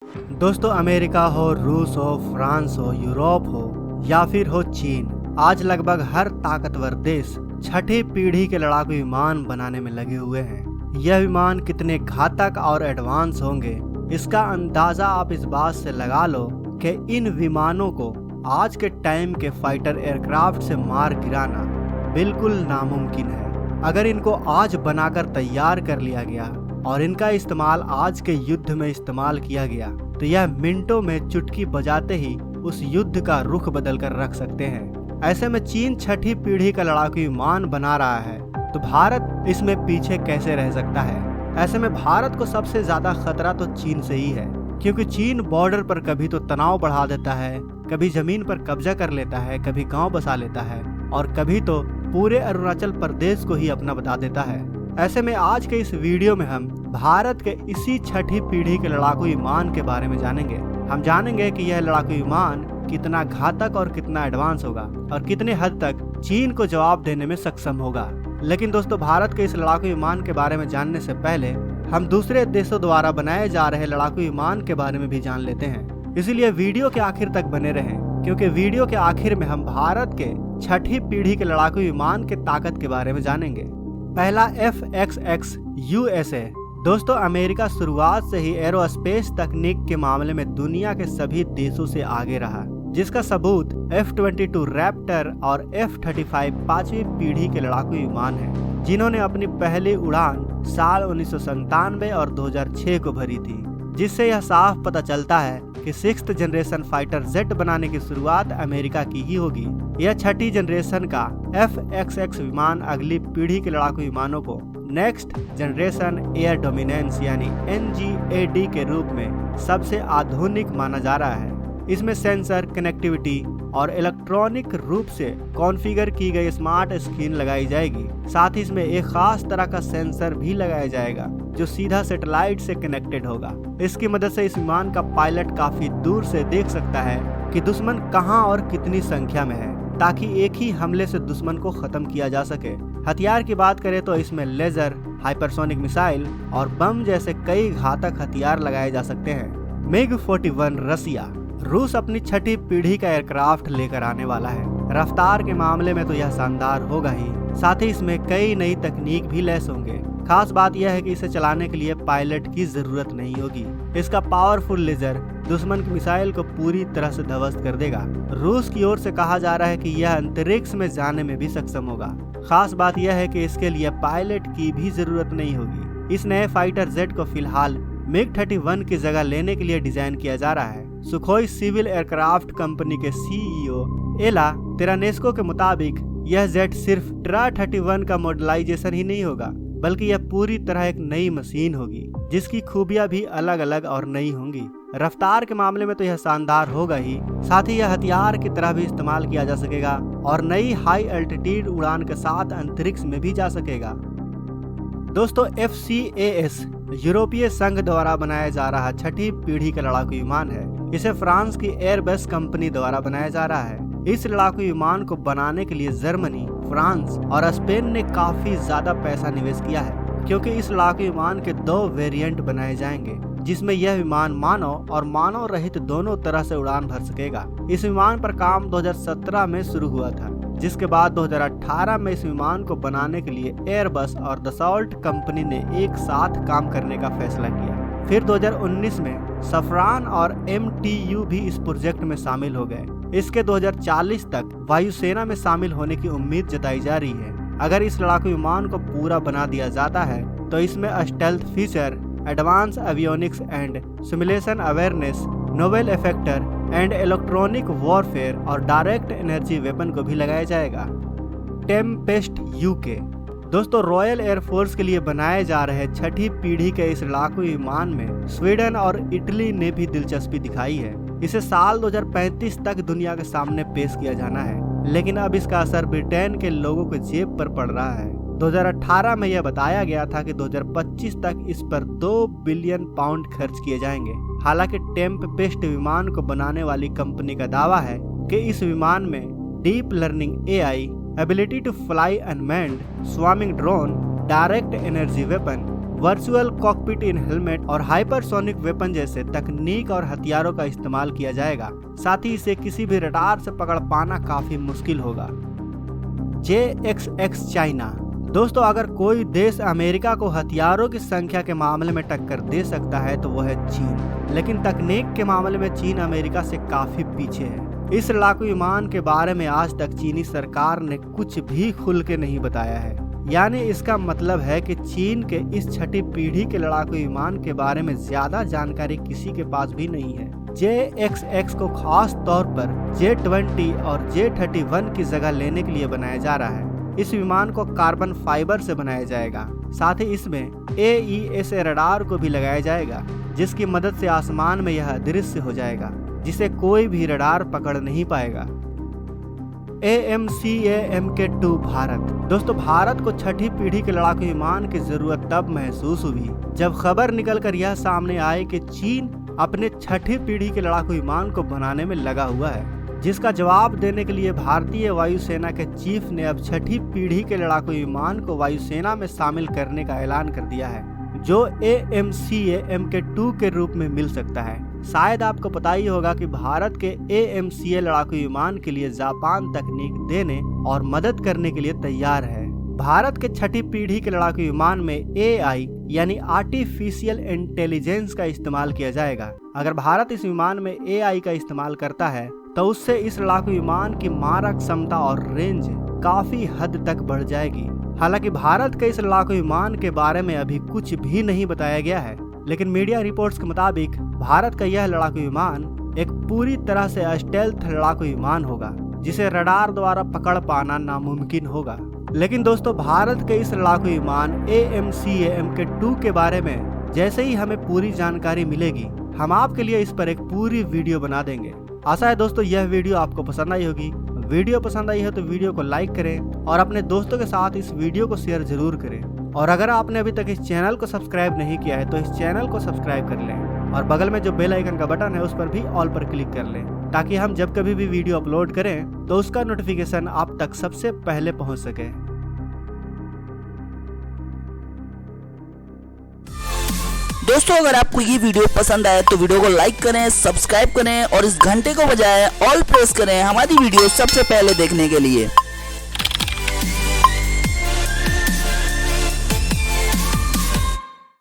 दोस्तों, अमेरिका हो, रूस हो, फ्रांस हो, यूरोप हो या फिर हो चीन, आज लगभग हर ताकतवर देश छठी पीढ़ी के लड़ाकू विमान बनाने में लगे हुए हैं। यह विमान कितने घातक और एडवांस होंगे, इसका अंदाजा आप इस बात से लगा लो कि इन विमानों को आज के टाइम के फाइटर एयरक्राफ्ट से मार गिराना बिल्कुल नामुमकिन है। अगर इनको आज बनाकर तैयार कर लिया गया और इनका इस्तेमाल आज के युद्ध में इस्तेमाल किया गया तो यह मिनटों में चुटकी बजाते ही उस युद्ध का रुख बदल कर रख सकते हैं। ऐसे में चीन छठी पीढ़ी का लड़ाकू विमान बना रहा है तो भारत इसमें पीछे कैसे रह सकता है। ऐसे में भारत को सबसे ज्यादा खतरा तो चीन से ही है, क्योंकि चीन बॉर्डर पर कभी तो तनाव बढ़ा देता है, कभी जमीन पर कब्जा कर लेता है, कभी गांव बसा लेता है और कभी तो पूरे अरुणाचल प्रदेश को ही अपना बता देता है। ऐसे में आज के इस वीडियो में हम भारत के इसी छठी पीढ़ी के लड़ाकू विमान के बारे में जानेंगे। हम जानेंगे कि यह लड़ाकू विमान कितना घातक और कितना एडवांस होगा और कितने हद तक चीन को जवाब देने में सक्षम होगा। लेकिन दोस्तों, भारत के इस लड़ाकू विमान के बारे में जानने से पहले हम दूसरे देशों द्वारा बनाए जा रहे लड़ाकू विमान के बारे में भी जान लेते हैं। इसीलिए वीडियो के आखिर तक बने रहें, क्योंकि वीडियो के आखिर में हम भारत के छठी पीढ़ी के लड़ाकू विमान के ताकत के बारे में जानेंगे। पहला F-XX USA। दोस्तों, अमेरिका शुरुआत से ही एरोस्पेस तकनीक के मामले में दुनिया के सभी देशों से आगे रहा, जिसका सबूत F-22 रैप्टर और F-35 पांचवी पीढ़ी के लड़ाकू विमान है, जिन्होंने अपनी पहली उड़ान साल 1997 और 2006 को भरी थी, जिससे यह साफ पता चलता है कि 6th जनरेशन फाइटर जेट बनाने की शुरुआत अमेरिका की ही होगी। यह छठी जनरेशन का F-XX विमान अगली पीढ़ी के लड़ाकू विमानों को नेक्स्ट जनरेशन एयर डोमिनेंस यानी NGAD के रूप में सबसे आधुनिक माना जा रहा है। इसमें सेंसर, कनेक्टिविटी और इलेक्ट्रॉनिक रूप से कॉन्फ़िगर की गई स्मार्ट स्क्रीन लगाई जाएगी। साथ ही इसमें एक खास तरह का सेंसर भी लगाया जाएगा जो सीधा सैटेलाइट से कनेक्टेड होगा। इसकी मदद से इस विमान का पायलट काफी दूर से देख सकता है कि दुश्मन कहां और कितनी संख्या में है, ताकि एक ही हमले से दुश्मन को खत्म किया जा सके। हथियार की बात करें तो इसमें लेजर, हाइपरसोनिक मिसाइल और बम जैसे कई घातक हथियार लगाए जा सकते हैं। MiG-41 रसिया। रूस अपनी छठी पीढ़ी का एयरक्राफ्ट लेकर आने वाला है। रफ्तार के मामले में तो यह शानदार होगा ही, साथ ही इसमें कई नई तकनीक भी लैस होंगे। खास बात यह है कि इसे चलाने के लिए पायलट की जरूरत नहीं होगी। इसका पावरफुल लेजर दुश्मन की मिसाइल को पूरी तरह से ध्वस्त कर देगा। रूस की ओर से कहा जा रहा है कि यह अंतरिक्ष में जाने में भी सक्षम होगा। खास बात यह है कि इसके लिए पायलट की भी जरूरत नहीं होगी। इस नए फाइटर जेट को फिलहाल MiG-31 की जगह लेने के लिए डिजाइन किया जा रहा है। सुखोई सिविल एयरक्राफ्ट कंपनी के CEO एला तेरानेस्को के मुताबिक यह जेट सिर्फ TRA-31 का मॉडलाइजेशन ही नहीं होगा, बल्कि यह पूरी तरह एक नई मशीन होगी जिसकी खूबियां भी अलग अलग और नई होंगी। रफ्तार के मामले में तो यह शानदार होगा ही, साथ ही यह हथियार की तरह भी इस्तेमाल किया जा सकेगा और नई हाई एल्टीट्यूड उड़ान के साथ अंतरिक्ष में भी जा सकेगा। दोस्तों, FCAS यूरोपीय संघ द्वारा बनाया जा रहा छठी पीढ़ी का लड़ाकू विमान है। इसे फ्रांस की एयरबस कंपनी द्वारा बनाया जा रहा है। इस लड़ाकू विमान को बनाने के लिए जर्मनी, फ्रांस और स्पेन ने काफी ज्यादा पैसा निवेश किया है, क्योंकि इस लड़ाकू विमान के 2 वेरिएंट बनाए जाएंगे, जिसमें यह विमान मानव और मानव रहित दोनों तरह से उड़ान भर सकेगा। इस विमान पर काम 2017 में शुरू हुआ था, जिसके बाद 2018 में इस विमान को बनाने के लिए एयरबस और दसॉल्ट कंपनी ने एक साथ काम करने का फैसला किया। फिर 2019 में सफरान और MTU भी इस प्रोजेक्ट में शामिल हो गए। इसके 2040 तक वायुसेना में शामिल होने की उम्मीद जताई जा रही है। अगर इस लड़ाकू विमान को पूरा बना दिया जाता है तो इसमें stealth feature, advance avionics and simulation awareness, novel effector and electronic warfare और डायरेक्ट एनर्जी वेपन को भी लगाया जाएगा। Tempest UK। दोस्तों, रॉयल एयरफोर्स के लिए बनाए जा रहे छठी पीढ़ी के इस लड़ाकू विमान में स्वीडन और इटली ने भी दिलचस्पी दिखाई है। इसे साल 2035 तक दुनिया के सामने पेश किया जाना है, लेकिन अब इसका असर ब्रिटेन के लोगों के जेब पर पड़ रहा है। 2018 में यह बताया गया था कि 2025 तक इस पर 2 बिलियन पाउंड खर्च किए जाएंगे। हालांकि टेम्पेस्ट विमान को बनाने वाली कंपनी का दावा है कि इस विमान में deep learning AI, ability to fly unmanned, swarming drone, direct energy weapon, virtual cockpit in helmet और हाइपरसोनिक वेपन जैसे तकनीक और हथियारों का इस्तेमाल किया जाएगा। साथ ही इसे किसी भी रडार से पकड़ पाना काफी मुश्किल होगा। JXX China. दोस्तों, अगर कोई देश अमेरिका को हथियारों की संख्या के मामले में टक्कर दे सकता है तो वो है चीन, लेकिन तकनीक के मामले में चीन अमेरिका से काफी पीछे है। इस लड़ाकू विमान के बारे में आज तक चीनी सरकार ने कुछ भी खुल के नहीं बताया है। यानी इसका मतलब है कि चीन के इस छठी पीढ़ी के लड़ाकू विमान के बारे में ज्यादा जानकारी किसी के पास भी नहीं है। JXX को खास तौर पर J-20 और J-31 की जगह लेने के लिए बनाया जा रहा है। इस विमान को कार्बन फाइबर से बनाया जाएगा। साथ ही इसमें AESA रडार को भी लगाया जाएगा, जिसकी मदद से आसमान में यह अदृश्य हो जाएगा, जिसे कोई भी रडार पकड़ नहीं पाएगा। AMCA-MK2 भारत। दोस्तों, भारत को छठी पीढ़ी के लड़ाकू विमान की जरूरत तब महसूस हुई जब खबर निकलकर यह सामने आए कि चीन अपने छठी पीढ़ी के लड़ाकू विमान को बनाने में लगा हुआ है, जिसका जवाब देने के लिए भारतीय वायुसेना के चीफ ने अब छठी पीढ़ी के लड़ाकू विमान को वायुसेना में शामिल करने का ऐलान कर दिया है, जो AMCA-MK2 के रूप में मिल सकता है। शायद आपको पता ही होगा कि भारत के AMCA लड़ाकू विमान के लिए जापान तकनीक देने और मदद करने के लिए तैयार है। भारत के छठी पीढ़ी के लड़ाकू विमान में AI यानी आर्टिफिशियल इंटेलिजेंस का इस्तेमाल किया जाएगा। अगर भारत इस विमान में AI का इस्तेमाल करता है तो उससे इस लड़ाकू विमान की मारक क्षमता और रेंज काफी हद तक बढ़ जाएगी। हालांकि भारत के इस लड़ाकू विमान के बारे में अभी कुछ भी नहीं बताया गया है, लेकिन मीडिया रिपोर्ट्स के मुताबिक भारत का यह लड़ाकू विमान एक पूरी तरह से स्टेल्थ लड़ाकू विमान होगा, जिसे रडार द्वारा पकड़ पाना नामुमकिन होगा। लेकिन दोस्तों, भारत के इस लड़ाकू विमान AMCA-MK2 के बारे में जैसे ही हमें पूरी जानकारी मिलेगी, हम आपके लिए इस पर एक पूरी वीडियो बना देंगे। आशा है दोस्तों यह वीडियो आपको पसंद आई होगी। वीडियो पसंद आई है तो वीडियो को लाइक करें और अपने दोस्तों के साथ इस वीडियो को शेयर जरूर करें। और अगर आपने अभी तक इस चैनल को सब्सक्राइब नहीं किया है तो इस चैनल को सब्सक्राइब कर लें और बगल में जो बेल आइकन का बटन है उस पर भी ऑल पर क्लिक कर लें, ताकि हम जब कभी भी वीडियो अपलोड करें तो उसका नोटिफिकेशन आप तक सबसे पहले पहुंच सके। दोस्तों, अगर आपको ये वीडियो पसंद आए तो वीडियो को लाइक करें, सब्सक्राइब करें और इस घंटे को बजाय ऑल प्रेस करें हमारी वीडियो सबसे पहले देखने के लिए।